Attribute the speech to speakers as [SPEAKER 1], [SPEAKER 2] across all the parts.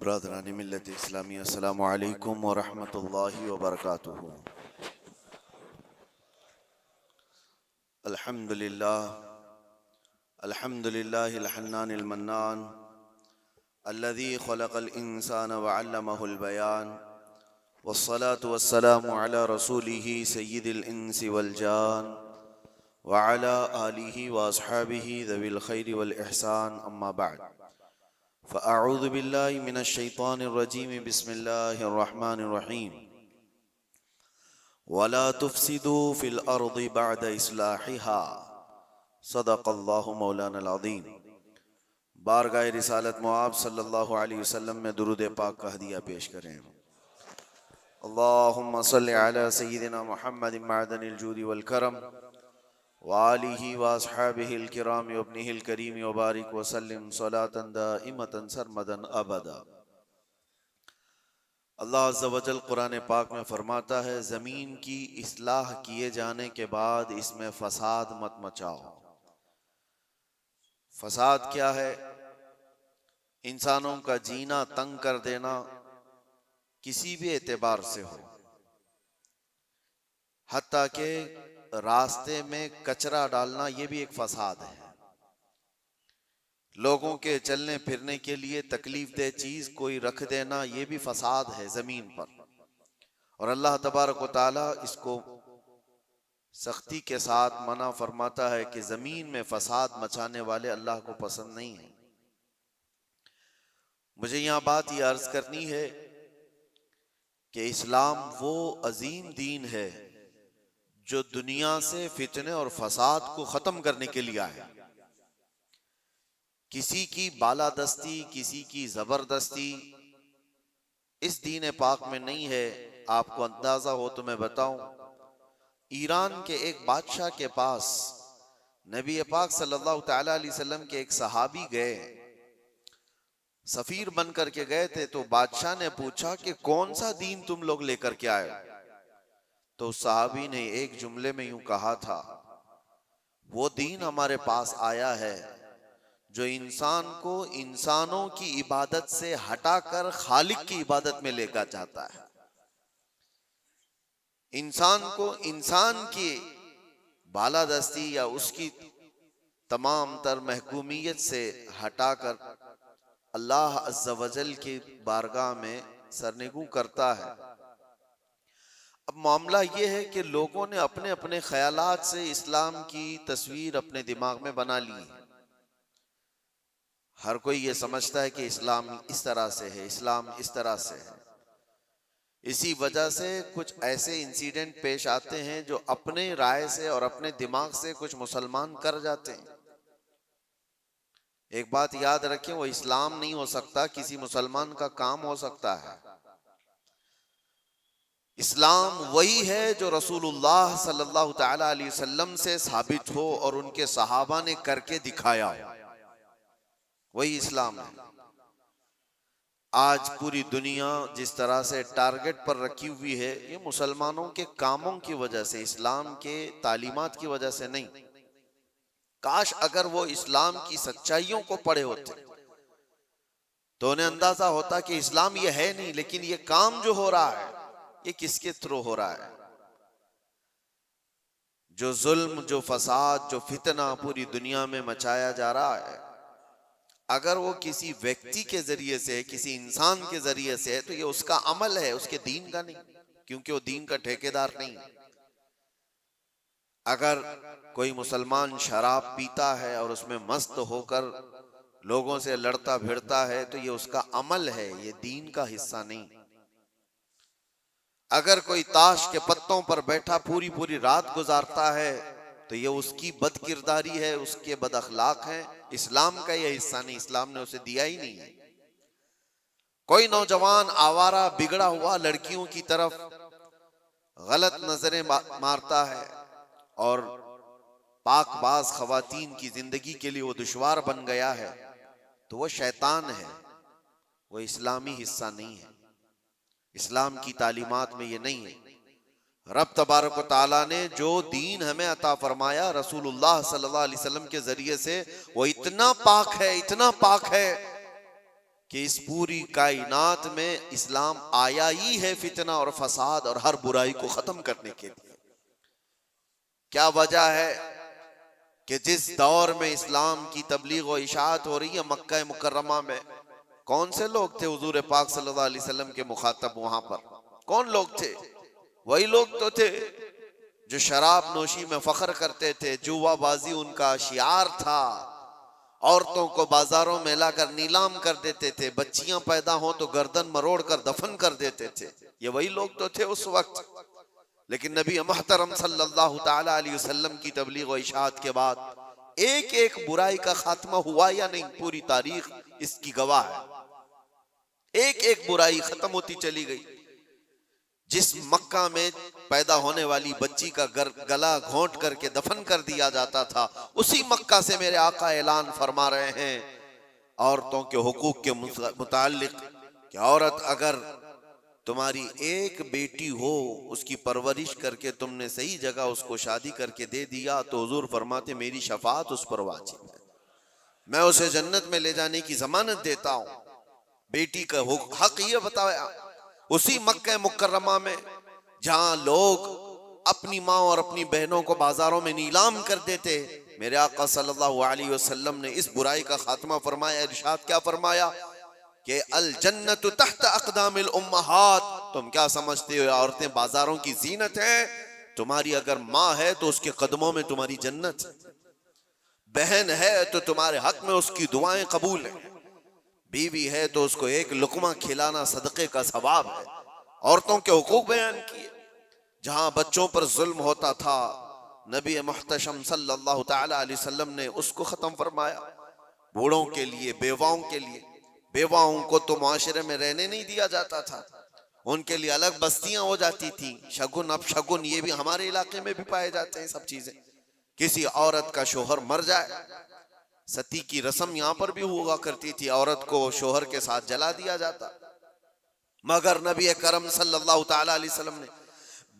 [SPEAKER 1] बरदरानी मिल्लत इस्लामी अस्सलामु अलैकुम व रहमतुल्लाहि व बरकातुहू। अल्हम्दुलिल्लाह अल्हम्दुलिल्लाहिल हन्नानिल मन्नान अल्लज़ी खलक़ल इंसान व अल्लमहुल बयान वस्सलातु वस्सलामु अला रसूलिही सय्यिदिल इंसी वल जान व अला आलिही व अस्हाबिही ज़विल खैरि वल इहसान अम्मा बअद फ़अऊज़ु बिल्लाहि मिनश शैतानिर रजीम बिस्मिल्लाहिर रहमानिर रहीम वला तुफ़सिदू फ़िल अर्ज़ि बअद इस्लाहिहा सदक़ल्लाहु मौलानल अज़ीम। बारगाह रिसालत मुआब सल्लल्लाहु अलैहि वसल्लम में दुरूद पाक का हदिया पेश करें। अल्लाहुम्मा सल्लि अला सय्यिदिना मुहम्मदिन मअदनिल जूदि वल करम व आलिहि व अस्हाबिहिल किराम व इब्निहिल करीम व बारिक व सल्लिम सलातन दाइमतन सरमदन अबदा। अल्लाह अज़्ज़ा व जल कुरान पाक में फरमाता है, ज़मीन की इस्लाह किए जाने के बाद इसमें फसाद मत मचाओ। फसाद क्या है? इंसानों का जीना तंग कर देना, किसी भी एतबार से हो, हत्ता के रास्ते में कचरा डालना ये भी एक फसाद है। लोगों के चलने फिरने के लिए तकलीफ दे चीज कोई रख देना ये भी फसाद है जमीन पर। और अल्लाह तबारक व तआला इसको सख्ती के साथ मना फरमाता है कि जमीन में फसाद मचाने वाले अल्लाह को पसंद नहीं है। मुझे यहां बात यह अर्ज करनी है कि इस्लाम वो अजीम दीन है जो दुनिया से फितने और फसाद को खत्म करने के लिए आया। किसी की बालादस्ती, किसी की जबरदस्ती इस दीन पाक में नहीं है। आपको अंदाजा हो तो मैं बताऊं, ईरान के एक बादशाह के पास नबी पाक सल्लल्लाहु तआला अलैहि वसल्लम के एक सहाबी गए, सफीर बन करके गए थे। तो बादशाह ने पूछा कि कौन सा दीन तुम लोग लेकर के आए? तो उस सहाबी ने एक जुमले में यूं कहा था, वो दीन हमारे पास आया है जो इंसान को इंसानों की इबादत से हटाकर खालिक की इबादत में लेकर जाता है। इंसान को इंसान की बालादस्ती या उसकी तमाम तर महकूमियत से हटाकर अल्लाह अज़्ज़ा वजल की बारगाह में सरनिगू करता है। अब मामला यह है कि लोगों ने अपने अपने ख्यालात से इस्लाम की तस्वीर अपने दिमाग में बना ली है। हर कोई ये समझता है कि इस्लाम इस तरह से है, इस्लाम इस तरह से है। इसी वजह से कुछ ऐसे इंसिडेंट पेश आते हैं जो अपने राय से और अपने दिमाग से कुछ मुसलमान कर जाते हैं। एक बात याद रखें, वो इस्लाम नहीं हो सकता, किसी मुसलमान का काम हो सकता है। इस्लाम वही है जो रसूलुल्लाह सल्लल्लाहु तआला अलैहि वसल्लम से साबित हो और उनके सहाबा ने करके दिखाया हो, वही इस्लाम है। आज पूरी दुनिया जिस तरह से टारगेट पर रखी हुई है, ये मुसलमानों के कामों की वजह से, इस्लाम के तालीमात की वजह से नहीं। काश अगर वो इस्लाम की सच्चाइयों को पढ़े होते तो उन्हें अंदाजा होता कि इस्लाम ये है नहीं, लेकिन ये काम जो हो रहा है ये किसके थ्रू हो रहा है। जो जुल्म, जो फसाद, जो फितना पूरी दुनिया में मचाया जा रहा है, अगर वो किसी व्यक्ति के जरिए से, किसी इंसान के जरिए से है तो ये उसका अमल है, उसके दीन का नहीं, क्योंकि वो दीन का ठेकेदार नहीं। अगर कोई मुसलमान शराब पीता है और उसमें मस्त होकर लोगों से लड़ता भिड़ता है तो ये उसका अमल है, ये दीन का हिस्सा नहीं। अगर कोई ताश के पत्तों पर बैठा पूरी पूरी रात गुजारता है तो ये उसकी बदकिरदारी है, उसके बद अखलाक है, इस्लाम का ये हिस्सा नहीं, इस्लाम ने उसे दिया ही नहीं है। कोई नौजवान आवारा बिगड़ा हुआ लड़कियों की तरफ गलत नजरें मारता है और पाकबाज खवातीन की जिंदगी के लिए वो दुश्वार बन गया है, तो वो शैतान है, वो इस्लामी हिस्सा नहीं है। इस्लाम की तालीमात में ये नहीं है। रब तबारक व तआला ने जो दीन हमें अता फरमाया रसूलुल्लाह सल्लल्लाहु अलैहि वसल्लम के जरिए से, वो इतना पाक है, इतना पाक है कि इस पूरी कायनात में इस्लाम आया ही है फितना और फसाद और हर बुराई को खत्म करने के लिए। क्या वजह है कि जिस दौर में इस्लाम की तबलीग और इशाअत हो रही है मक्का मुकर्रमा में, कौन से लोग थे हुजूर पाक सल्लल्लाहु अलैहि वसल्लम के मुखातब? वहां पर कौन लोग थे? वही लोग तो थे जो शराब नोशी में फख्र करते थे, जुआबाजी उनका शियार था, औरतों को बाजारों में लाकर नीलाम कर देते थे, बच्चियां पैदा हो तो गर्दन मरोड़ कर दफन कर देते थे। ये वही लोग तो थे उस वक्त। लेकिन नबी मुहतरम सल्लल्लाहु ताला अलैहि वसल्लम की तबलीग और इशाअत के बाद एक एक बुराई का खात्मा हुआ या नहीं, पूरी तारीख इसकी गवाह है। एक एक बुराई खत्म होती चली गई। जिस मक्का में पैदा होने वाली बच्ची का गला घोंट करके दफन कर दिया जाता था, उसी मक्का से मेरे आका ऐलान फरमा रहे हैं औरतों के हुकूक के मुताल्लिक कि औरत अगर तुम्हारी एक बेटी हो, उसकी परवरिश करके तुमने सही जगह उसको शादी करके दे दिया, तो हुजूर फरमाते मेरी शफाअत उस पर वाजिब है, मैं उसे जन्नत में ले जाने की जमानत देता हूं। बेटी का हक ये बताया उसी मक्का मुकर्रमा में जहां लोग अपनी माँ और अपनी बहनों को बाजारों में नीलाम कर देते, मेरे आका सल्लल्लाहु अलैहि वसल्लम ने इस बुराई का खात्मा फरमाया। इरशाद क्या फरमाया कि अल जन्नतु तहत अक़दामिल उम्महात। तुम क्या समझते हो औरतें बाजारों की जीनत हैं? तुम्हारी अगर माँ है तो उसके कदमों में तुम्हारी जन्नत है, बहन है तो तुम्हारे हक में उसकी दुआएं कबूल है, बीवी है तो उसको एक लुकमा खिलाना सदक़े का सवाब है। औरतों के हुकूक बयान किए। जहां बच्चों पर जुल्म होता था, नबी मुहतशम सल्लल्लाहु ताला अलैहि वसल्लम ने उसको खत्म फरमाया। बूढ़ों के लिए, बेवाओं के लिए, बेवाओं को तो माशरे में रहने नहीं दिया जाता था, उनके लिए अलग बस्तियां हो जाती थी। शगुन अब शगुन ये भी हमारे इलाके में भी पाए जाते हैं सब चीजें। किसी औरत का शोहर मर जाए, सती की रस्म यहां पर भी हुआ करती थी, औरत को शोहर के साथ जला दिया जाता। मगर नबी करम सल्लल्लाहु ताला अलैहि वसल्लम ने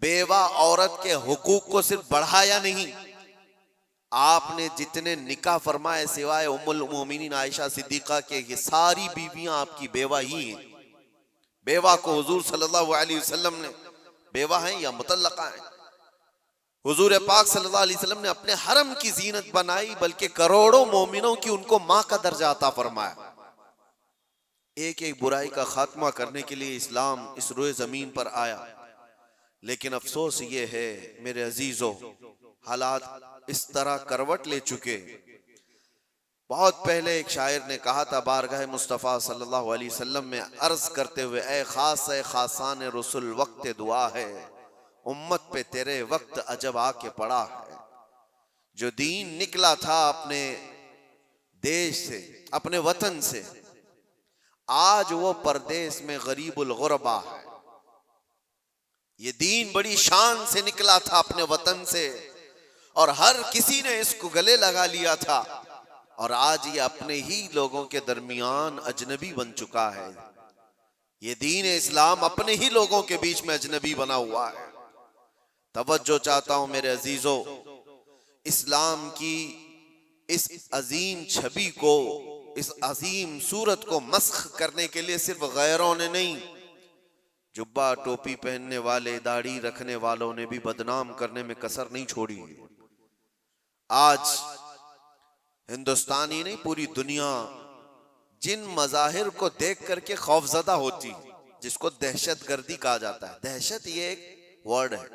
[SPEAKER 1] बेवा औरत के हुकूक को सिर्फ बढ़ाया नहीं, आपने जितने निकाह फरमाए सिवाय उम्मुल मोमिनीन आयशा सिद्दीका के, ये सारी बीवियां आपकी बेवा ही हैं। बेवा को हुजूर सल्लल्लाहु अलैहि वसल्लम ने बेवा हैं या मुतल्लका हैं, हुजूर पाक सल्लल्लाहु अलैहि वसल्लम ने अपने हरम की जीनत बनाई, बल्कि करोड़ों मोमिनों की उनको मां का दर्जा अता फरमाया। एक एक बुराई का खात्मा करने के लिए इस्लाम इस रोए जमीन पर आया। लेकिन अफसोस ये है मेरे अजीजों, हालात इस तरह करवट ले चुके। बहुत पहले एक शायर ने कहा था बारगाह मुस्तफ़ा सल्लल्लाहु अलैहि वसल्लम में अर्ज करते हुए, ए खासान रसूल वक्त दुआ है, उम्मत पे तेरे वक्त अजब आके पड़ा है। जो दीन निकला था अपने देश से, अपने वतन से, आज वो परदेश में गरीबुल गुरबा है। ये दीन बड़ी शान से निकला था अपने वतन से और हर किसी ने इसको गले लगा लिया था, और आज ये अपने ही लोगों के दरमियान अजनबी बन चुका है। ये दीन इस्लाम अपने ही लोगों के बीच में अजनबी बना हुआ है। तवज्जो चाहता हूं मेरे अजीजों, इस्लाम की इस अजीम छवि को, इस अजीम सूरत को मस्ख करने के लिए सिर्फ गैरों ने नहीं, जुब्बा टोपी पहनने वाले, दाढ़ी रखने वालों ने भी बदनाम करने में कसर नहीं छोड़ी। आज हिंदुस्तान ही नहीं पूरी दुनिया जिन मजाहिर को देख करके खौफजदा होती, जिसको दहशत गर्दी कहा जाता है। दहशत ये एक वर्ड है,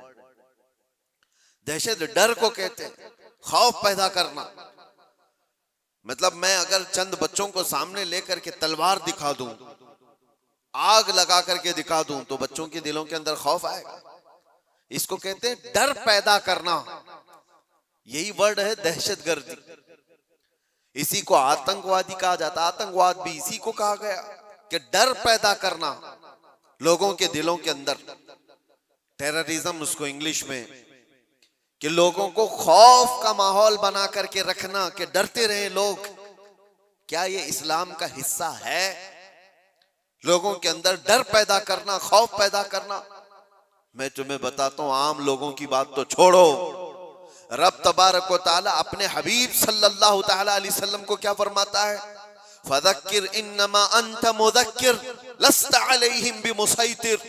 [SPEAKER 1] दहशत डर को कहते हैं, खौफ पैदा करना। मतलब मैं अगर चंद बच्चों को सामने लेकर के तलवार दिखा दूं, आग लगा करके दिखा दूं, तो बच्चों के दिलों के अंदर खौफ आएगा। इसको कहते हैं डर पैदा करना, यही वर्ड है दहशतगर्दी। इसी को आतंकवादी कहा जाता है, आतंकवाद भी इसी को कहा गया कि डर पैदा करना लोगों के दिलों के अंदर। टेररिज्म उसको इंग्लिश में, कि लोगों को खौफ का माहौल बना करके रखना, कि डरते रहे लोग। क्या ये इस्लाम का हिस्सा है? लोगों के अंदर डर पैदा करना, खौफ पैदा करना। मैं तुम्हें बताता हूं, आम लोगों की बात तो छोड़ो, रब तबारक व तआला अपने हबीब सल्लल्लाहु तआला अलैहि वसल्लम को क्या फरमाता है? फदक्किर इन्नमा अंत मुदक्किर लस्त अलैहिम बिमुसैतिर।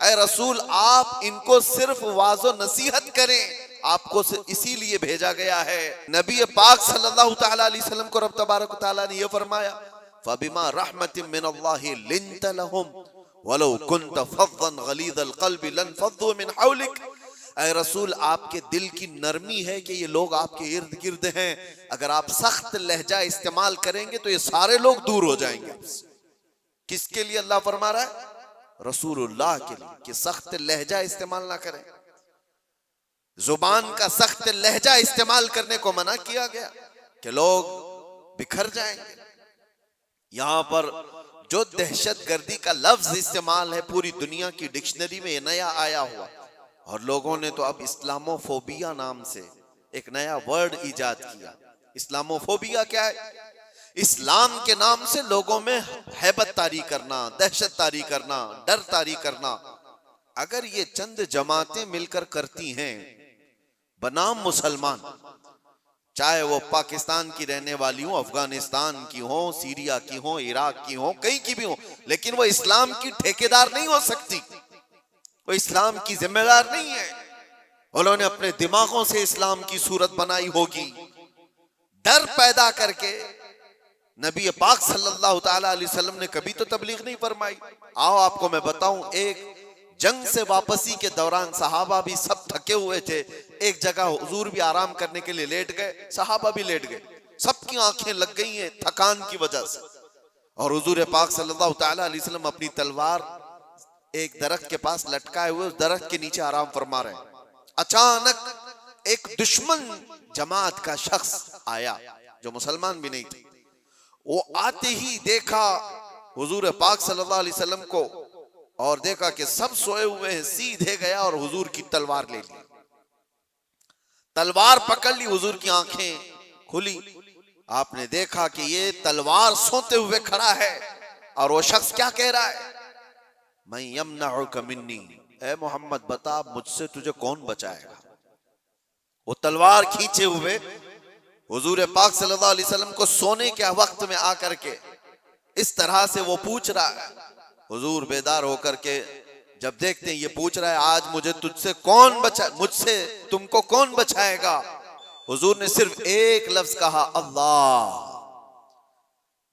[SPEAKER 1] ऐ रसूल, आप इनको सिर्फ वाज़ो नसीहत करें, आपको इसीलिए भेजा गया है। नबी पाक सल्लल्लाहु तआला अलैहि वसल्लम को रब तबारक व तआला ने यह फरमाया, फबिमा रहमतिन मिनल्लाहि लिंत लहुम वलौ कुंत फज़्ज़न गलीज़ल क़ल्बि लनफ़ज़्ज़ू मिन हौलिक। ऐ रसूल, आपके दिल की नरमी है कि ये लोग आपके इर्द गिर्द हैं, अगर आप सख्त लहजा इस्तेमाल करेंगे तो ये सारे लोग दूर हो जाएंगे। किसके लिए अल्लाह फरमा रहा है? रसूलुल्लाह के लिए, कि सख्त लहजा इस्तेमाल ना करें। जुबान का सख्त लहजा इस्तेमाल करने को मना किया गया कि लोग बिखर जाएंगे। यहां पर जो दहशतगर्दी का लफ्ज इस्तेमाल है, पूरी दुनिया की डिक्शनरी में नया आया हुआ, और लोगों ने तो अब इस्लामोफोबिया नाम से एक नया वर्ड इजाद किया। इस्लामोफोबिया क्या है? इस्लाम के नाम से लोगों में हैबत तारी करना, दहशत तारी करना, डर तारी करना। अगर ये चंद जमातें मिलकर करती हैं बनाम मुसलमान, चाहे वो पाकिस्तान की रहने वाली हो, अफगानिस्तान की हो, सीरिया की हो, इराक की हो, कहीं की भी हो, लेकिन वो इस्लाम की ठेकेदार नहीं हो सकती, वो इस्लाम की जिम्मेदार नहीं है। उन्होंने अपने दिमागों से इस्लाम की सूरत बनाई होगी, डर पैदा करके। नबी पाक सल्लल्लाहु तआला अलैहि वसल्लम ने कभी तो तबलीग नहीं फरमाई। आओ आपको मैं बताऊं, एक जंग से वापसी के दौरान सहाबा भी सब थके हुए थे, एक जगह हुजूर भी आराम करने के लिए लेट गए, सहाबा भी लेट गए, सबकी आंखें लग गई हैं थकान की वजह से। और हुजूर पाक सल्लल्लाहु तआला अलैहि वसल्लम अपनी तलवार एक दरख्त के पास लटकाए हुए उस दरख्त के नीचे आराम फरमा रहे हैं। अचानक एक दुश्मन जमात का शख्स आया जो मुसलमान भी नहीं थे। वो आते ही देखा हुजूर पाक सल्लल्लाहु अलैहि वसल्लम को और देखा कि सब सोए हुए हैं, सीधे गया और हुजूर की तलवार ले ली, तलवार पकड़ ली, हुजूर की आंखें खुली। आपने देखा कि ये तलवार सोते हुए खड़ा है और वो शख्स क्या कह रहा है? मैं यमनउका मिन्नी, ऐ मोहम्मद बता मुझसे तुझे कौन बचाएगा। वो तलवार खींचे हुए हुजूर पाक सल्लल्लाहु अलैहि वसल्लम को सोने के वक्त में आकर के इस तरह से वो पूछ रहा है। हुजूर बेदार होकर के जब देखते हैं ये पूछ रहा है, आज मुझे तुझसे कौन बचा, मुझसे तुमको कौन बचाएगा? हुजूर ने सिर्फ एक लफ्ज कहा, अल्लाह,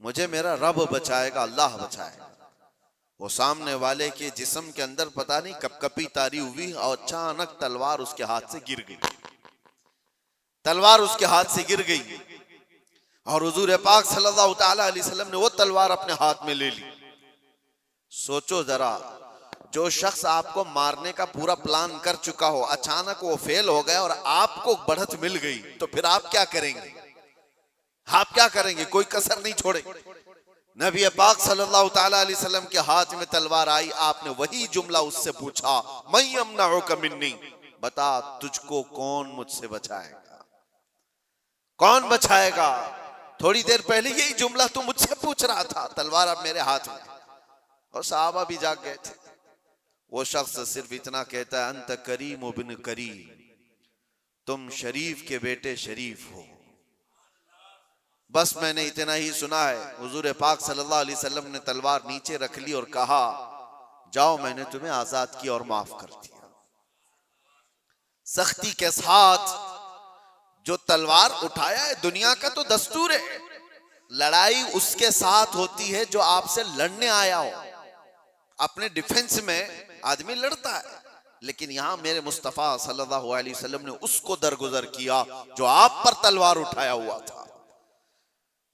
[SPEAKER 1] मुझे मेरा रब बचाएगा, अल्लाह बचाएगा। वो सामने वाले के जिस्म के अंदर पता नहीं कपकपी तारी हुई और अचानक तलवार उसके हाथ से गिर गई, तलवार उसके हाथ से गिर गई और हुजूर पाक सल्लल्लाहु तआला अलैहि वसल्लम ने वो तलवार अपने हाथ में ले ली। सोचो जरा, जो शख्स आपको मारने का पूरा प्लान कर चुका हो, अचानक वो फेल हो गया और आपको बढ़त मिल गई, तो फिर आप क्या करेंगे? आप क्या करेंगे? कोई कसर नहीं छोड़े। नबी पाक सल्लल्लाहु तआला अलैहि वसल्लम के हाथ में तलवार आई, आपने वही जुमला उससे पूछा, मैं यमनउका मिन्नी, बता तुझको कौन मुझसे बचाएगा, कौन बचाएगा? थोड़ी देर पहले यही जुमला तू मुझसे पूछ रहा था, तलवार अब मेरे हाथ में। और सहाबा भी जाग गए थे। वो शख्स सिर्फ इतना कहता है, अंत करीम बिन करीम, तुम शरीफ के बेटे शरीफ हो। बस मैंने इतना ही सुना है। हुजूर पाक सल्लल्लाहु अलैहि वसल्लम ने तलवार नीचे रख ली और कहा, जाओ मैंने तुम्हें आजाद किया और माफ कर दिया। सख्ती के साथ जो तलवार उठाया है, दुनिया का तो दस्तूर है, लड़ाई उसके साथ होती है जो आपसे लड़ने आया हो। अपने डिफेंस में आदमी लड़ता है, लेकिन यहां मेरे मुस्तफा सल्लल्लाहु अलैहि वसल्लम ने उसको दरगुजर किया जो आप पर तलवार उठाया हुआ था।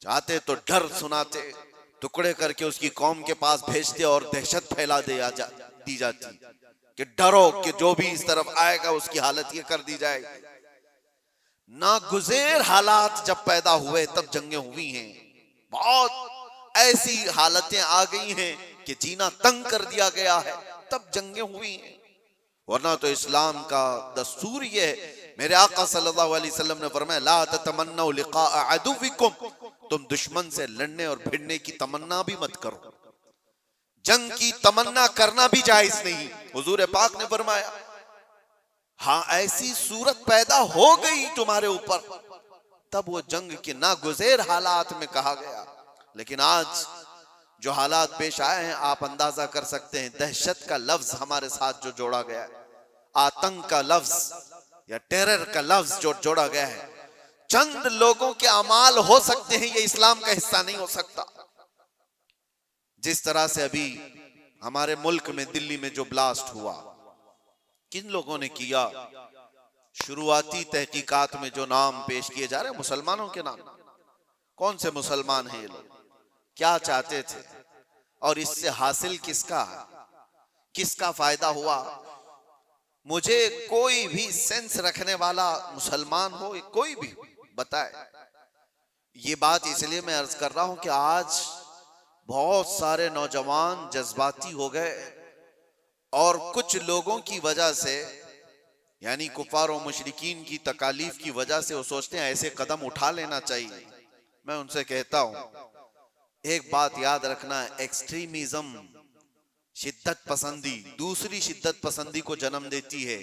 [SPEAKER 1] चाहते तो डर सुनाते, टुकड़े करके उसकी कौम के पास भेजते और दहशत फैला दी जाती कि डरो कि जो भी इस तरफ आएगा उसकी हालत ये कर दी जाएगी। नागुज़ेर हालात जब पैदा हुए तब जंगें हुई हैं, बहुत ऐसी हालतें आ गई हैं कि जीना तंग कर दिया गया है, तब जंगें हुई हैं। वरना तो इस्लाम का दस्तूर ये है। मेरे आका सल्लल्लाहु अलैहि वसल्लम ने फरमाया, ला ततमन्नौ लिक़ा अदुविकुम, तुम दुश्मन से लड़ने और भिड़ने की तमन्ना भी मत करो। जंग की तमन्ना करना भी जायज नहीं। हुजूर पाक ने फरमाया, हाँ ऐसी सूरत पैदा हो गई तुम्हारे ऊपर, तब वो जंग के नागुज़ेर हालात में कहा गया, लेकिन आज जो हालात पेश आए हैं, आप अंदाजा कर सकते हैं। दहशत का लफ्ज हमारे साथ जो जोड़ा गया है, आतंक का लफ्ज या टेरर का लफ्ज जो जोड़ा गया है, चंद लोगों के अमाल हो सकते हैं, ये इस्लाम का हिस्सा नहीं हो सकता। जिस तरह से अभी हमारे मुल्क में दिल्ली में जो ब्लास्ट हुआ, किन लोगों ने किया? शुरुआती तहकीकात में जो नाम पेश किए जा रहे हैं मुसलमानों के नाम। कौन से मुसलमान हैं ये लोग? क्या चाहते थे और इससे हासिल किसका फायदा हुआ? मुझे कोई भी सेंस रखने वाला मुसलमान हो, कोई भी बताए। ये बात इसलिए मैं अर्ज कर रहा हूं कि आज बहुत सारे नौजवान जज्बाती हो गए और कुछ लोगों की वजह से, यानी कुफार और मुशरिकीन की तकालीफ की वजह से वो सोचते हैं ऐसे कदम उठा लेना चाहिए। मैं उनसे कहता हूं, एक बात याद रखना, एक्सट्रीमिज्म, शिद्दत पसंदी, दूसरी शिद्दत पसंदी को जन्म देती है।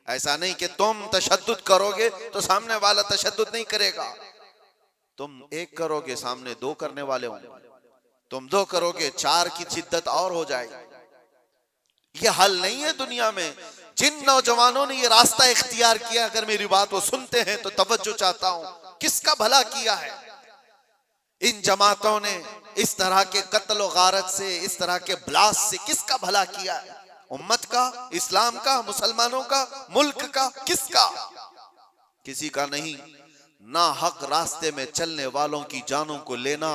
[SPEAKER 1] ऐसा नहीं कि तुम तशद्दुद करोगे तो सामने वाला तशद्दुद नहीं करेगा। तुम एक करोगे, सामने दो करने वाले होंगे। तुम दो करोगे, चार की शिद्दत और हो जाएगी। ये हल नहीं है दुनिया में। जिन नौजवानों ने ये रास्ता इख्तियार किया, अगर मेरी बात वो सुनते हैं तो तवज्जो चाहता हूं, किसका भला किया है इन जमातों ने? इस तरह के कत्ल और गारत से, इस तरह के ब्लास्ट से किसका भला किया है? उम्मत का, इस्लाम का, मुसलमानों का, मुल्क का, किसका? किसी का नहीं। ना हक रास्ते में चलने वालों की जानों को लेना।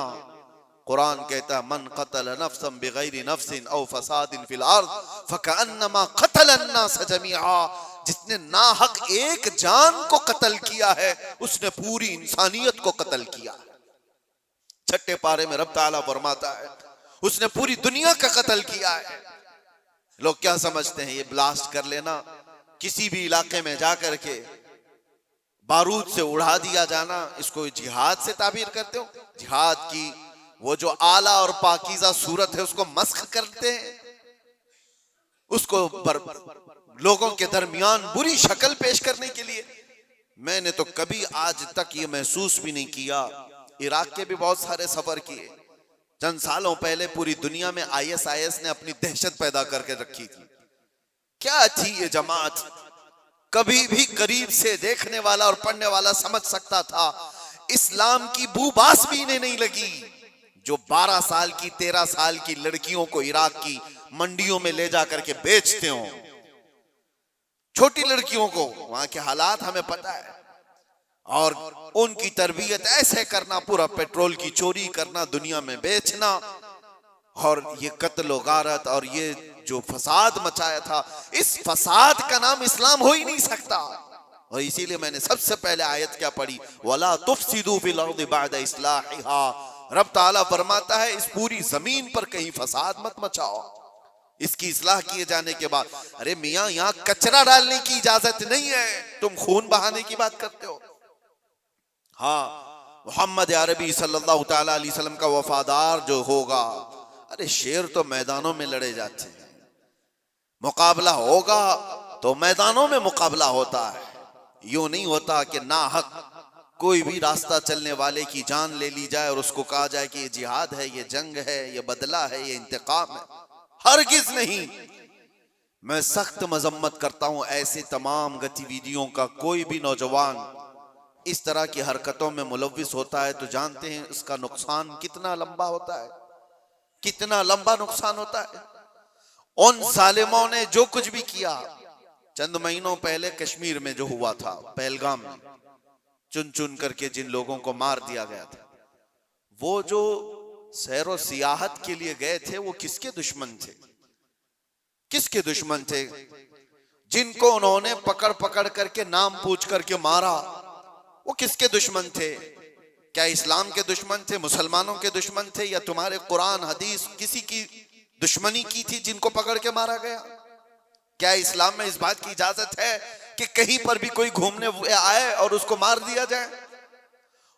[SPEAKER 1] कुरान कहता है, मन कतल नफ्सन बिगैरि नफ्सिन औ फसादिन फिल अर्द फकअन्नमा कतल अन्नास जमीआ। जिसने ना हक एक जान को कत्ल किया है, उसने पूरी इंसानियत को कत्ल किया। छठे पारे में रब ताला फरमाता है, उसने पूरी दुनिया का कत्ल किया है। लोग क्या समझते हैं, ये ब्लास्ट कर लेना, किसी भी इलाके में जाकर के बारूद से उड़ा दिया जाना, इसको जिहाद से ताबीर करते हो? जिहाद की वो जो आला और पाकीज़ा सूरत है उसको मस्ख करते हैं, उसको लोगों के दरमियान बुरी शक्ल पेश करने के लिए। मैंने तो कभी आज तक ये महसूस भी नहीं किया। इराक के भी बहुत सारे सफर किए। चंद सालों पहले पूरी दुनिया में ISIS ने अपनी दहशत पैदा करके रखी थी। क्या थी ये जमात? कभी भी करीब से देखने वाला और पढ़ने वाला समझ सकता था, इस्लाम की बूबास भी इन्हें नहीं लगी। जो 12 साल की, 13 साल की लड़कियों को इराक की मंडियों में ले जाकर के बेचते हो, छोटी लड़कियों को, वहां के हालात हमें पता है, और उनकी तरबियत ऐसे करना, पूरा पेट्रोल की चोरी करना, दुनिया में बेचना, और ये कत्ल गारत और ये जो फसाद मचाया था, इस फसाद का नाम इस्लाम हो ही नहीं सकता। और इसीलिए मैंने सबसे पहले आयत क्या पढ़ी, वला तुफसिदू फिल अर्दि बअद इस्लाहिहा। रब ताला फरमाता है, इस पूरी जमीन पर कहीं फसाद मत मचाओ इसकी इस्लाह किए जाने के बाद। अरे मियां, यहां कचरा डालने की इजाजत नहीं है, तुम खून बहाने की बात करते हो। हाँ, मोहम्मद अरबी सल्लल्लाहु तआला अलैहि वसल्लम का वफादार जो होगा, अरे शेर तो मैदानों में लड़े जाते हैं, मुकाबला होगा तो मैदानों में मुकाबला होता है। यूं नहीं होता कि ना हक कोई भी रास्ता चलने वाले की जान ले ली जाए और उसको कहा जाए कि ये जिहाद है, ये जंग है, ये बदला है, ये इंतकाम है। हरगिज नहीं। मैं सख्त मजम्मत करता हूं ऐसे तमाम गतिविधियों का। कोई भी नौजवान इस तरह की हरकतों में मुलव्विस होता है तो जानते हैं इसका नुकसान कितना लंबा होता है, कितना लंबा नुकसान होता है। उन जालिमों ने जो कुछ भी किया, चंद महीनों पहले कश्मीर में जो हुआ था, पहलगाम में चुन चुन करके जिन लोगों को मार दिया गया था, वो जो सैरो सियाहत के लिए गए थे, वो किसके दुश्मन थे? किसके दुश्मन थे? जिनको उन्होंने पकड़ पकड़ करके नाम पूछ करके मारा, वो किसके दुश्मन थे? क्या इस्लाम के दुश्मन थे, मुसलमानों के दुश्मन थे, या तुम्हारे कुरान हदीस किसी की दुश्मनी की थी जिनको पकड़ के मारा गया? क्या इस्लाम में इस बात की इजाजत है कि कहीं पर भी कोई घूमने आए और उसको मार दिया जाए?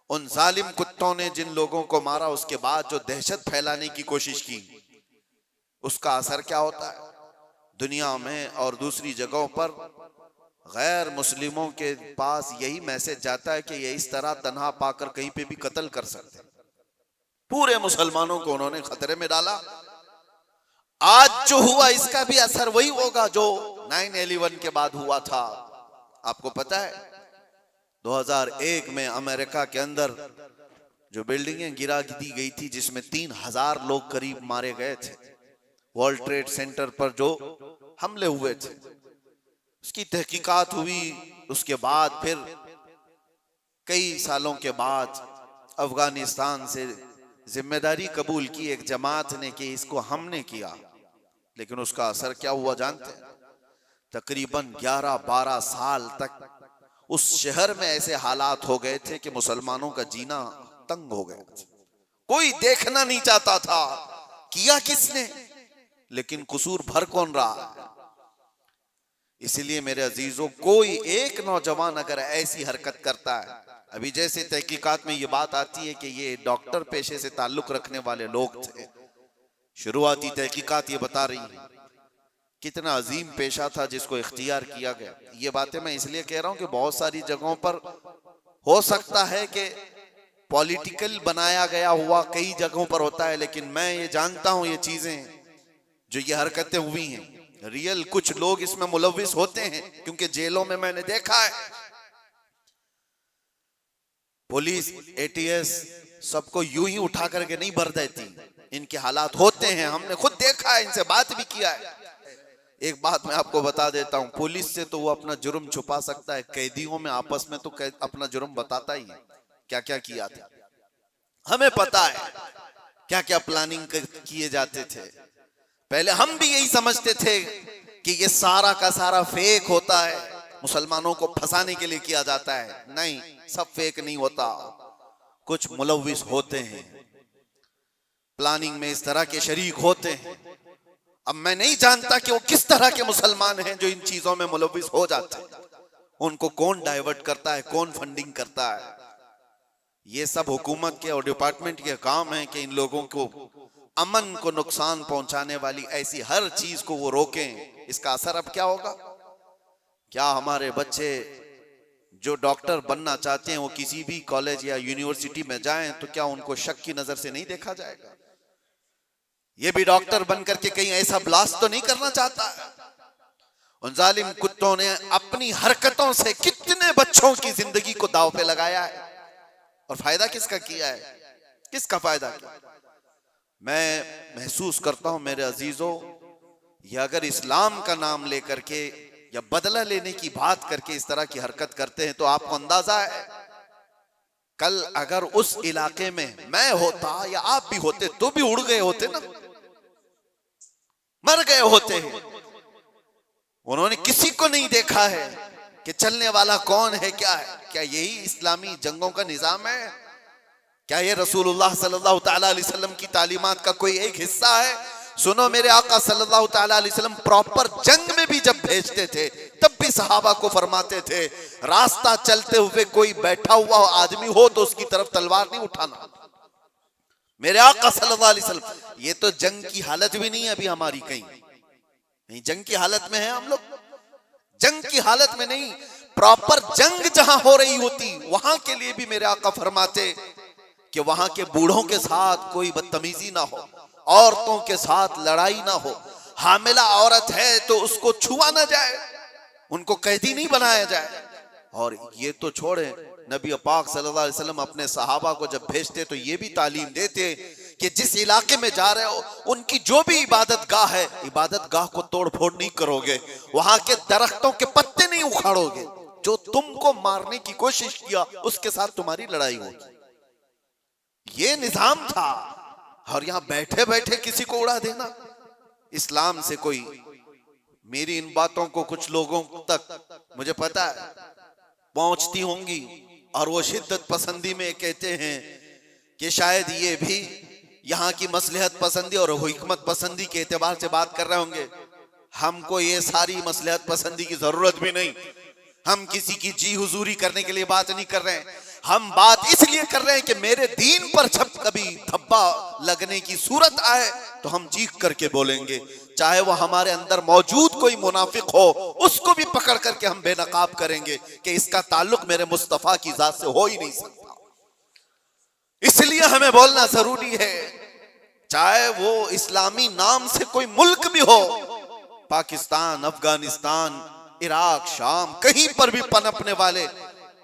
[SPEAKER 1] उन जालिम कुत्तों ने जिन लोगों को मारा, उसके बाद जो दहशत फैलाने की कोशिश की, उसका असर क्या होता है दुनिया में और दूसरी जगहों पर? गैर मुस्लिमों के पास यही मैसेज जाता है कि ये इस तरह तन्हा पाकर कहीं पे भी कत्ल कर सकते हैं। पूरे मुसलमानों को उन्होंने खतरे में डाला। आज जो हुआ इसका भी असर वही होगा जो 9/11 के बाद हुआ था। आपको पता है 2001 में अमेरिका के अंदर जो बिल्डिंगें गिरा दी गई थी जिसमें 3000 लोग करीब मारे गए थे, वर्ल्ड ट्रेड सेंटर पर जो हमले हुए थे, उसकी तहकीकात हुई। उसके बाद फिर कई सालों के बाद अफगानिस्तान से जिम्मेदारी कबूल की एक जमात ने कि इसको हमने किया, लेकिन उसका असर क्या हुआ जानते हैं? तकरीबन 11-12 साल तक उस शहर में ऐसे हालात हो गए थे कि मुसलमानों का जीना तंग हो गया था। कोई देखना नहीं चाहता था किया किसने, लेकिन कसूर भर कौन रहा है। इसलिए मेरे अजीजों, कोई एक नौजवान अगर ऐसी हरकत करता है, अभी जैसे तहकीकात में ये बात आती है कि ये डॉक्टर पेशे से ताल्लुक रखने वाले लोग थे, शुरुआती तहकीकात ये बता रही है कितना अजीम पेशा था जिसको इख्तियार किया गया। ये बातें मैं इसलिए कह रहा हूं कि बहुत सारी जगहों पर हो सकता है कि पॉलिटिकल बनाया गया हुआ कई जगहों पर होता है, लेकिन मैं ये जानता हूं ये चीजें जो ये हरकतें हुई हैं, रियल कुछ लोग इसमें मुलव्विस होते हैं, क्योंकि जेलों में मैंने देखा है पुलिस एटीएस सबको यूं ही उठा करके नहीं भर देती, इनके हालात होते हैं, हमने खुद देखा है, इनसे बात भी किया है। एक बात मैं आपको बता देता हूं, पुलिस से तो वो अपना जुर्म छुपा सकता है, कैदियों में आपस में तो अपना जुर्म बताता ही है, क्या क्या किया था हमें पता है, क्या क्या प्लानिंग किए जाते थे। पहले हम भी यही समझते थे कि ये सारा का सारा फेक होता है, मुसलमानों को फंसाने के लिए किया जाता है। नहीं, सब फेक नहीं होता, कुछ मुलव्विस होते हैं, प्लानिंग में इस तरह के शरीक होते हैं। अब मैं नहीं जानता कि वो किस तरह के मुसलमान हैं जो इन चीजों में मुलव्विस हो जाते हैं, उनको कौन डाइवर्ट करता है, कौन फंडिंग करता है। ये सब हुकूमत के और डिपार्टमेंट के काम है कि इन लोगों को अमन को नुकसान पहुंचाने वाली ऐसी हर चीज को वो रोकें। इसका असर अब क्या होगा? क्या हमारे बच्चे जो डॉक्टर बनना चाहते हैं वो किसी भी कॉलेज या यूनिवर्सिटी में जाएं तो क्या उनको शक की नजर से नहीं देखा जाएगा? ये भी डॉक्टर बनकर के कहीं ऐसा ब्लास्ट तो नहीं करना चाहता है? उन जालिम कुत्तों ने अपनी हरकतों से कितने बच्चों की जिंदगी को दांव पे लगाया है, और फायदा किसका किया है? किसका फायदा किया? मैं महसूस करता हूं मेरे अजीजों, ये अगर इस्लाम का नाम लेकर के या बदला लेने की बात करके इस तरह की हरकत करते हैं तो आपको अंदाजा है कल अगर उस इलाके में मैं होता या आप भी होते तो भी उड़ गए होते ना, मर गए होते हैं। उन्होंने किसी को नहीं देखा है कि चलने वाला कौन है, क्या है। क्या यही इस्लामी जंगों का निजाम है? क्या ये रसूलुल्लाह सल्लल्लाहु तआला अलैहि वसल्लम की तालीमात का कोई एक हिस्सा है? सुनो, मेरे आका सल्लल्लाहु तआला अलैहि वसल्लम प्रॉपर जंग में भी जब भेजते थे तब भी सहाबा को फरमाते थे, रास्ता चलते हुए कोई बैठा हुआ आदमी हो तो उसकी तरफ तलवार नहीं उठाना। मेरे आका सल्लल्लाहु अलैहि वसल्लम, ये तो जंग की हालत भी नहीं है अभी हमारी, कहीं जंग की हालत में है हम लोग? जंग की हालत में नहीं, प्रॉपर जंग जहां हो रही होती वहां के लिए भी मेरे आका फरमाते कि वहां के बूढ़ों के साथ कोई बदतमीजी ना हो, औरतों के साथ लड़ाई ना हो, हामिला औरत है तो उसको छुआ ना जाए, उनको कैदी नहीं बनाया जाए। और ये तो छोड़े, नबी पाक सल्लल्लाहु अलैहि वसल्लम अपने सहाबा को जब भेजते तो ये भी तालीम देते कि जिस इलाके में जा रहे हो उनकी जो भी इबादत गाह है, इबादत गाह को तोड़ फोड़ नहीं करोगे, वहां के दरख्तों के पत्ते नहीं उखाड़ोगे, जो तुमको मारने की कोशिश किया उसके साथ तुम्हारी लड़ाई होगी। ये निजाम था। और यहां बैठे बैठे किसी को उड़ा देना, इस्लाम से कोई, मेरी इन बातों को कुछ लोगों तक मुझे पता है पहुंचती होंगी और वो शिद्दत पसंदी में कहते हैं कि शायद ये भी यहाँ की मसलहत पसंदी और हिकमत पसंदी के एतबार से बात कर रहे होंगे। हमको ये सारी मसलहत पसंदी की जरूरत भी नहीं, हम किसी की जी हुजूरी करने के लिए बात नहीं कर रहे हैं। हम बात इसलिए कर रहे हैं कि मेरे दीन पर जब कभी धब्बा लगने की सूरत आए तो हम चीख करके बोलेंगे, चाहे वो हमारे अंदर मौजूद कोई मुनाफिक हो उसको भी पकड़ करके हम बेनकाब करेंगे कि इसका ताल्लुक मेरे मुस्तफा की जात से हो ही नहीं सकता। इसलिए हमें बोलना जरूरी है, चाहे वो इस्लामी नाम से कोई मुल्क भी हो, पाकिस्तान, अफगानिस्तान, इराक, शाम, कहीं पर भी पनपने वाले,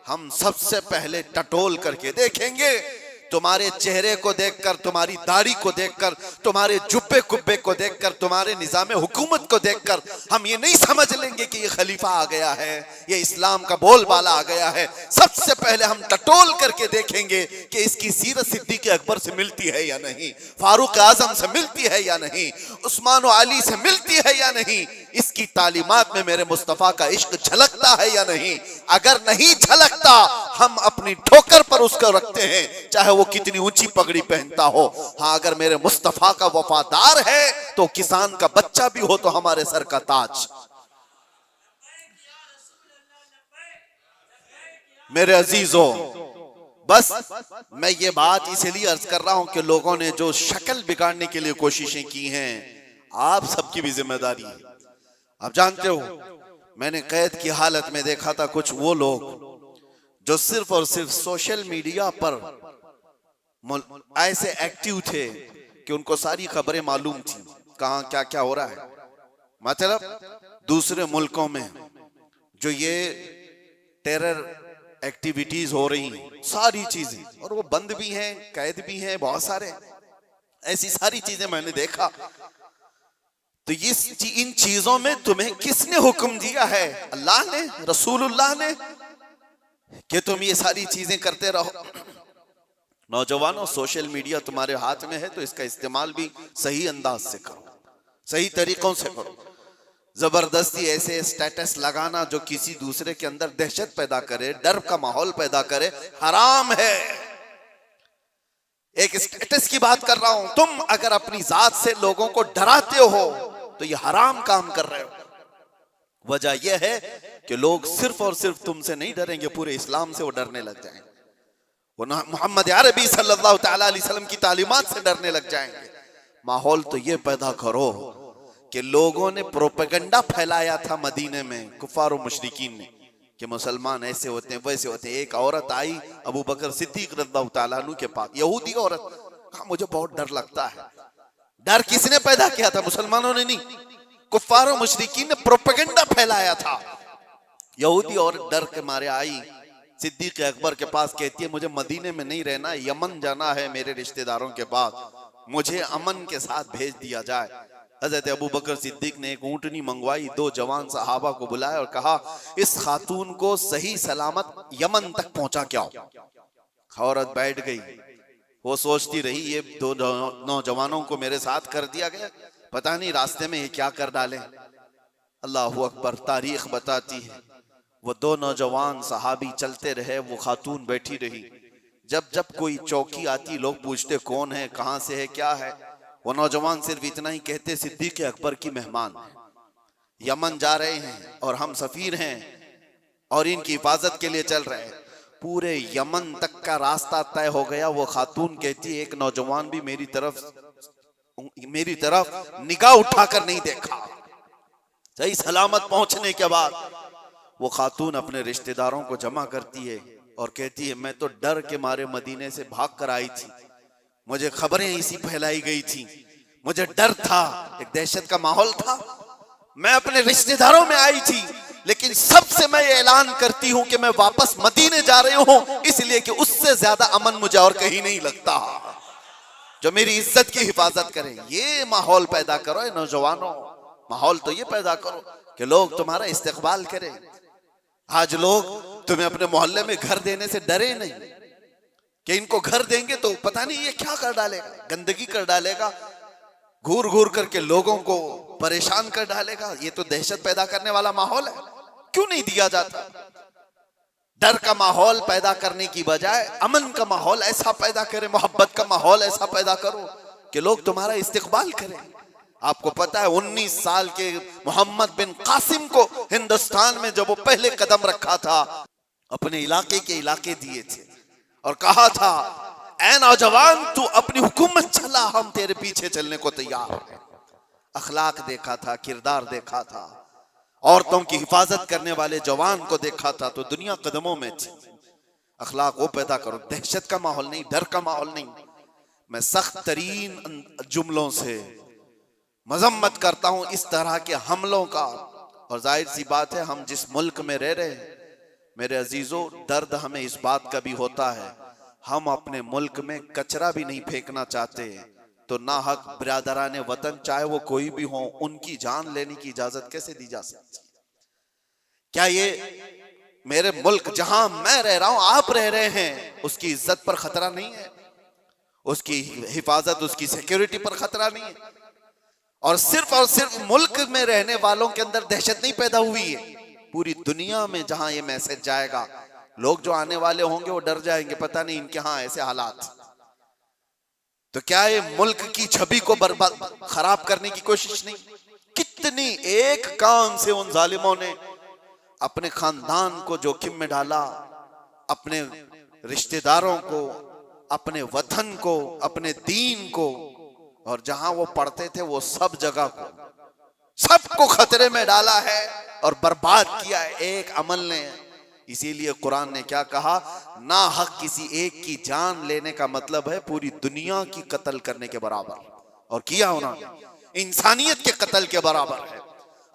[SPEAKER 1] हम सबसे पहले टटोल करके देखेंगे। तुम्हारे चेहरे को देखकर, तुम्हारी दाढ़ी को देखकर, तुम्हारे जुब्बे कुब्बे को देखकर, तुम्हारे निजाम हुकूमत को देखकर हम ये नहीं समझ लेंगे कि ये खलीफा आ गया है, ये इस्लाम का बोलबाला आ गया है। सबसे पहले हम टटोल करके देखेंगे कि इसकी सीरत सिद्दीक अकबर से मिलती है या नहीं, फारूक आजम से मिलती है या नहीं, उस्मान और अली से मिलती है या नहीं, इसकी तालीमात में मेरे मुस्तफा का इश्क झलकता है या नहीं। अगर नहीं झलकता, हम अपनी ठोकर पर उसको रखते हैं, चाहे वो कितनी ऊंची पगड़ी पहनता हो। हाँ, अगर मेरे मुस्तफा का वफादार है तो किसान का बच्चा भी हो तो हमारे सर का ताज। मेरे अजीजों, बस मैं ये बात इसलिए अर्ज कर रहा हूं कि लोगों ने जो शक्ल बिगाड़ने के लिए कोशिशें की हैं, आप सबकी भी जिम्मेदारी है। आप जानते हो, मैंने कैद की हालत में देखा था कुछ वो लोग जो सिर्फ और सिर्फ सोशल मीडिया पर ऐसे एक्टिव थे कि उनको सारी खबरें मालूम थी, कहां क्या क्या हो रहा है। मतलब दूसरे मुल्कों में जो ये टेरर एक्टिविटीज हो रही हैं, सारी चीजें, और वो बंद भी हैं, कैद भी हैं, बहुत सारे ऐसी सारी चीजें मैंने देखा। तो इन चीजों में तुम्हें किसने हुक्म दिया है? अल्लाह ने, रसूलुल्लाह ने, कि तुम ये सारी चीजें करते रहो। नौजवानों, सोशल मीडिया तुम्हारे हाथ में है तो इसका इस्तेमाल भी सही अंदाज से करो, सही तरीकों से करो। जबरदस्ती ऐसे स्टेटस लगाना जो किसी दूसरे के अंदर दहशत पैदा करे, डर का माहौल पैदा करे, हराम है। एक स्टेटस की बात कर रहा हूं। तुम अगर अपनी जात से लोगों को डराते हो तो ये हराम काम कर रहे हो। वजह यह है कि लोग सिर्फ और सिर्फ तुमसे नहीं डरेंगे, पूरे इस्लाम से वो डरने लग जाएंगे, वो मोहम्मद अरबी सल्लल्लाहु तआला अलैहि वसल्लम की तालीमात से डरने लग जाएंगे। माहौल तो ये पैदा करो कि लोगों ने प्रोपेगेंडा फैलाया था मदीने में, कुफार और मुशरिकीन ने, कि मुसलमान ऐसे होते हैं, वैसे होते हैं। एक औरत आई अबू बकर सिद्दीक रज़ियल्लाहु तआला अन्हु के पास, यहूदी औरत, कहा मुझे बहुत डर लगता है। डर किसने पैदा किया था? मुसलमानों ने नहीं, कुफार और मुशरिकीन ने प्रोपेगेंडा फैलाया था। यहूदी और डर के मारे आई सिद्दीक अकबर के पास, कहती है मुझे मदीने में नहीं रहना, यमन जाना है मेरे रिश्तेदारों के पास, मुझे अमन के साथ भेज दिया जाए। हजरत अबू बकर सिद्दीक ने एक ऊंटनी मंगवाई, 2 जवान सहाबा को बुलाया और कहा इस खातून को सही सलामत यमन तक पहुंचा के आओ। औरत बैठ गई, वो सोचती रही ये 2 नौजवानों को मेरे साथ कर दिया गया, पता नहीं रास्ते में ये क्या कर डाले। अल्लाहु अकबर, तारीख बताती है वो 2 नौजवान सहाबी चलते रहे, वो खातून बैठी रही। जब जब कोई चौकी आती, लोग पूछते कौन है, कहां से है, क्या है, वो नौजवान सिर्फ इतना ही कहते सिद्दीक अकबर की मेहमान है, यमन जा रहे हैं और हम सफीर हैं और इनकी हिफाजत के लिए चल रहे हैं। पूरे यमन तक का रास्ता तय हो गया। वो खातून कहती एक नौजवान भी मेरी तरफ निगाह उठाकर नहीं देखा। सही सलामत पहुंचने के बाद वो खातून अपने रिश्तेदारों को जमा करती है और कहती है मैं तो डर के मारे मदीने से भाग कर आई थी, मुझे खबरें इसी फैलाई गई थी, मुझे डर था, एक दहशत का माहौल था, मैं अपने रिश्तेदारों में आई थी, लेकिन सबसे मैं ये ऐलान करती हूं कि मैं वापस मदीने जा रही हूं, इसलिए कि उससे ज्यादा अमन मुझे और कहीं नहीं लगता जो मेरी इज्जत की हिफाजत करे। ये माहौल पैदा करो नौजवानों, माहौल तो ये पैदा करो कि लोग तुम्हारा इस्तकबाल करें। आज लोग तुम्हें अपने मोहल्ले में घर देने से डरे नहीं कि इनको घर देंगे तो पता नहीं ये क्या कर डालेगा, गंदगी कर डालेगा, घूर घूर करके लोगों को परेशान कर डालेगा। ये तो दहशत पैदा करने वाला माहौल है, क्यों नहीं दिया जाता? डर का माहौल पैदा करने की बजाय अमन का माहौल ऐसा पैदा करें, मोहब्बत का माहौल ऐसा पैदा करो कि लोग तुम्हारा इस्तकबाल करें। आपको पता है 19 साल के मोहम्मद बिन कासिम को हिंदुस्तान में जब वो पहले कदम रखा था, अपने इलाके के इलाके दिए थे और कहा था ऐ नौजवान तू अपनी हुकूमत चला, हम तेरे पीछे चलने को तैयार हैं। अखलाक देखा था, किरदार देखा था, औरतों की हिफाजत करने वाले जवान को देखा था तो दुनिया कदमों में थी। अखलाक वो पैदा करो, दहशत का माहौल नहीं, डर का माहौल नहीं। मैं सख्त तरीन जुमलों से मजम्मत करता हूं इस तरह के हमलों का। और जाहिर सी बात है, हम जिस मुल्क में रह रहे हैं मेरे अजीजों, दर्द हमें इस बात का भी होता है, हम अपने मुल्क में कचरा भी नहीं फेंकना चाहते, तो ना हक बिरादराने वतन चाहे वो कोई भी हो, उनकी जान लेने की इजाजत कैसे दी जा सकती? क्या ये मेरे मुल्क जहां मैं रह रहा हूं, आप रह रहे हैं, उसकी इज्जत पर खतरा नहीं है? उसकी हिफाजत, उसकी सिक्योरिटी पर खतरा नहीं है? और सिर्फ मुल्क में रहने वालों के अंदर दहशत नहीं पैदा हुई है, पूरी दुनिया में जहां ये मैसेज जाएगा, लोग जो आने वाले होंगे वो डर जाएंगे, पता नहीं इनके यहां ऐसे हालात। तो क्या ये मुल्क की छवि को बर्बाद खराब करने की कोशिश नहीं? कितनी एक काम से उन जालिमों ने अपने खानदान को जोखिम में डाला, अपने रिश्तेदारों को, अपने वतन को, अपने दीन को, और जहां वो पढ़ते थे वो सब जगह को, सबको खतरे में डाला है और बर्बाद किया है एक अमल ने। इसीलिए कुरान ने क्या कहा, ना हक किसी एक की जान लेने का मतलब है पूरी दुनिया की कत्ल करने के बराबर, और किया उन्होंने इंसानियत के कत्ल के बराबर है।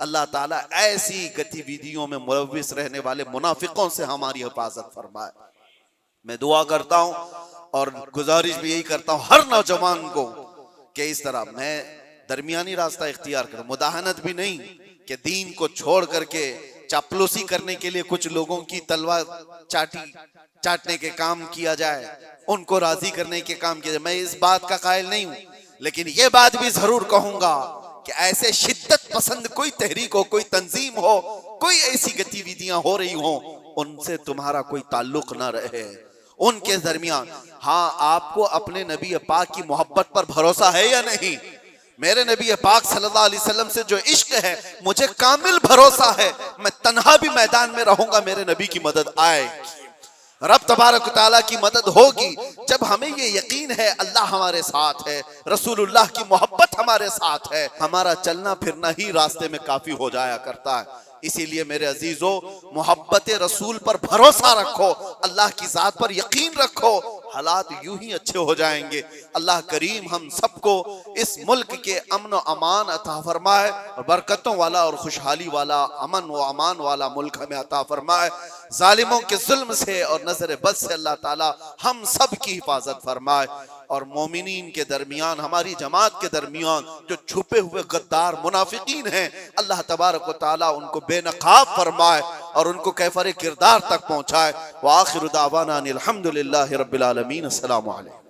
[SPEAKER 1] अल्लाह ताला ऐसी गतिविधियों में मुलव्विस रहने वाले मुनाफिकों से हमारी हिफाजत फरमाए। मैं दुआ करता हूं और गुजारिश भी यही करता हूं हर नौजवान को कि इस तरह मैं दरमियानी रास्ता इख्तियार करूं, मुदाहनत भी नहीं कि दीन को छोड़ करके चापलूसी करने के लिए कुछ लोगों की तलवार चाटने के काम किया जाए, उनको राजी करने के काम किया जाए, मैं इस बात का कायल नहीं हूं। लेकिन यह बात भी जरूर कहूंगा कि ऐसे शिद्दत पसंद कोई तहरीक हो, कोई तंजीम हो, कोई ऐसी गतिविधियां हो रही हो, उनसे तुम्हारा कोई ताल्लुक ना रहे, उनके दरमियान। हाँ, आपको अपने नबी पाक की मोहब्बत पर भरोसा है या नहीं? मेरे नबी पाक सल्लल्लाहु अलैहि वसल्लम से जो इश्क है, मुझे कामिल भरोसा है, मैं तन्हा भी मैदान में रहूंगा, मेरे नबी की मदद आएगी, रब तबारक तआला की मदद होगी। जब हमें ये यकीन है अल्लाह हमारे साथ है, रसूलुल्लाह की मोहब्बत हमारे साथ है, हमारा चलना फिरना ही रास्ते में काफी हो जाया करता है। इसीलिए मेरे अजीजों, मोहब्बत रसूल पर भरोसा रखो, अल्लाह की जात पर यकीन रखो, हालात यूं ही अच्छे हो जाएंगे। अल्लाह करीम हम सबको इस मुल्क के अमन व अमान अता फरमाए, और बरकतों वाला और खुशहाली वाला, अमन व अमान वाला मुल्क हमें अता फरमाए। जालिमों के जुल्म से और नजर बद से अल्लाह ताला हम सब की हिफाजत फरमाए, और मोमिनीन के दरमियान, हमारी जमात के दरमियान जो छुपे हुए गद्दार मुनाफिकीन हैं, अल्लाह तबारक व तआला उनको बेनकाब फरमाए और उनको कैफर किरदार तक पहुंचाए। व आखिरु दावाना अनिल हम्दुलिल्लाहि रब्बिल आलमीन। अस्सलामु अलैकुम।